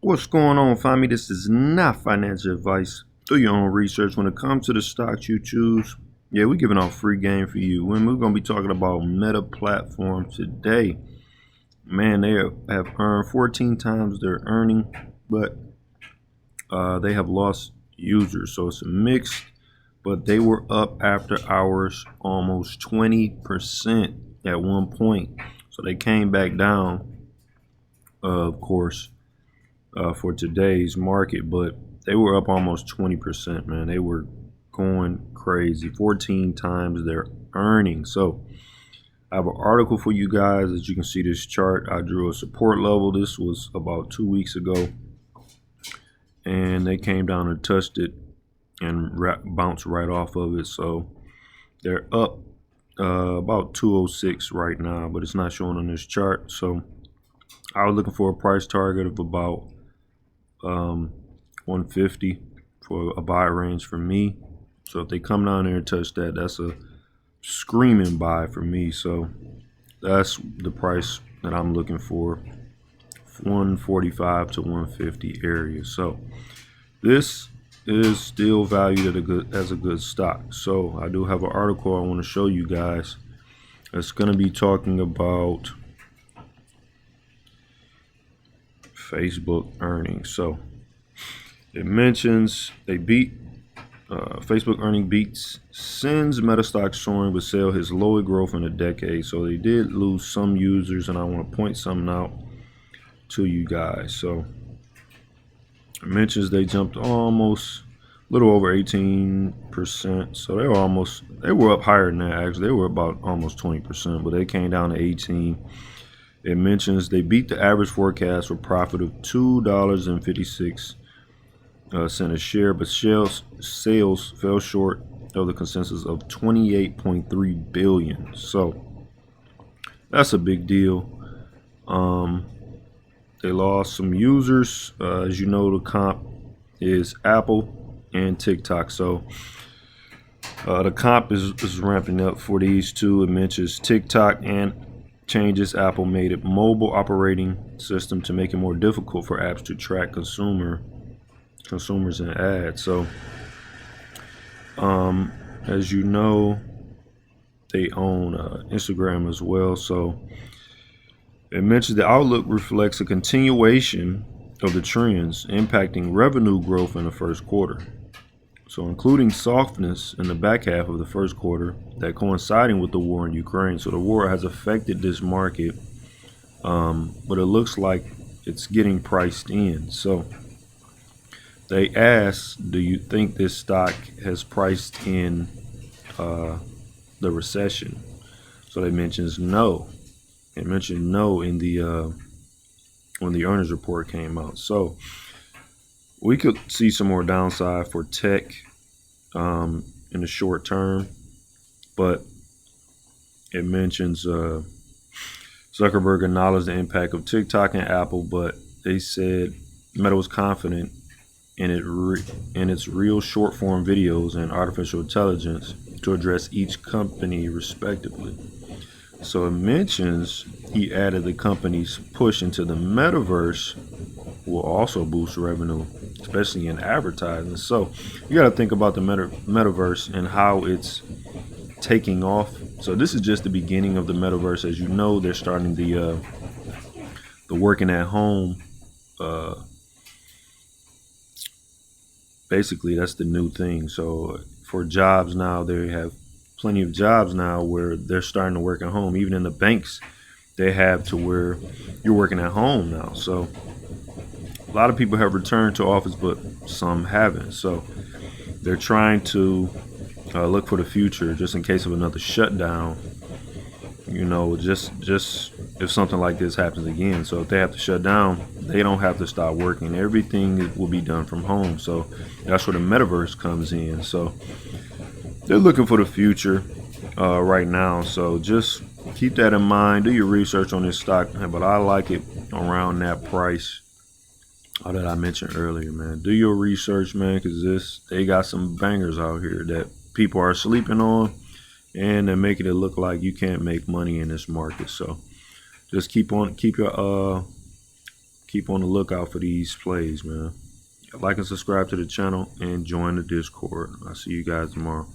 What's going on, family? This is not financial advice. Do your own research when it comes to the stocks you choose. Yeah, we're giving out free game for you. And we're going to be talking about Meta Platform today. Man, they have earned 14 times their earning, but they have lost users. So it's a mix, but they were up after hours almost 20% at one point. So they came back down, of course. For today's market, but they were up almost 20%, man. They were going crazy, 14 times their earnings. So I have an article for you guys. As you can see, this chart, I drew a support level. This was about 2 weeks ago, and they came down and touched it and bounced right off of it. So they're up about 206 right now, but it's not showing on this chart. So I was looking for a price target of about 150 for a buy range for me. So if they come down there and touch that, that's a screaming buy for me. So that's the price that I'm looking for, 145 to 150 area. So this is still valued as a good stock. So I do have an article I want to show you guys. It's going to be talking about Facebook earnings. So it mentions they beat Facebook earning beats sends Meta stock soaring but sell his lowest growth in a decade. So they did lose some users, and I want to point something out to you guys. So it mentions they jumped almost a little over 18%. So they were up higher than that. Actually, they were about almost 20%, but they came down to 18. It mentions they beat the average forecast for profit of $2.56 a share, but sales fell short of the consensus of 28.3 billion. So that's a big deal. They lost some users. As you know, the comp is Apple and TikTok. So the comp is ramping up for these two. It mentions TikTok and changes Apple made it mobile operating system to make it more difficult for apps to track consumers and ads. So as you know, they own Instagram as well. So it mentions the outlook reflects a continuation of the trends impacting revenue growth in the first quarter. So including softness in the back half of the first quarter that coinciding with the war in Ukraine. So the war has affected this market, but it looks like it's getting priced in. So they asked, do you think this stock has priced in the recession? So they mentions no. It mentioned no in the when the earnings report came out. So we could see some more downside for tech in the short term, but it mentions Zuckerberg acknowledged the impact of TikTok and Apple, but they said Meta was confident in its real short form videos and artificial intelligence to address each company respectively. So it mentions he added the company's push into the metaverse will also boost revenue, especially in advertising. So you got to think about the metaverse and how it's taking off. So this is just the beginning of the metaverse. As you know, they're starting the working at home. Basically, that's the new thing. So for jobs now, they have plenty of jobs now where they're starting to work at home. Even in the banks, they have to where you're working at home now. So a lot of people have returned to office, but some haven't. So they're trying to look for the future just in case of another shutdown. You know, just if something like this happens again. So if they have to shut down, they don't have to stop working. Everything will be done from home. So that's where the metaverse comes in. So they're looking for the future right now. So just keep that in mind. Do your research on this stock, but I like it around that price that I mentioned earlier, man. Do your research, man, because they got some bangers out here that people are sleeping on, and they're making it look like you can't make money in this market. So just keep keep on the lookout for these plays, man. Like and subscribe to the channel and join the Discord. I'll see you guys tomorrow.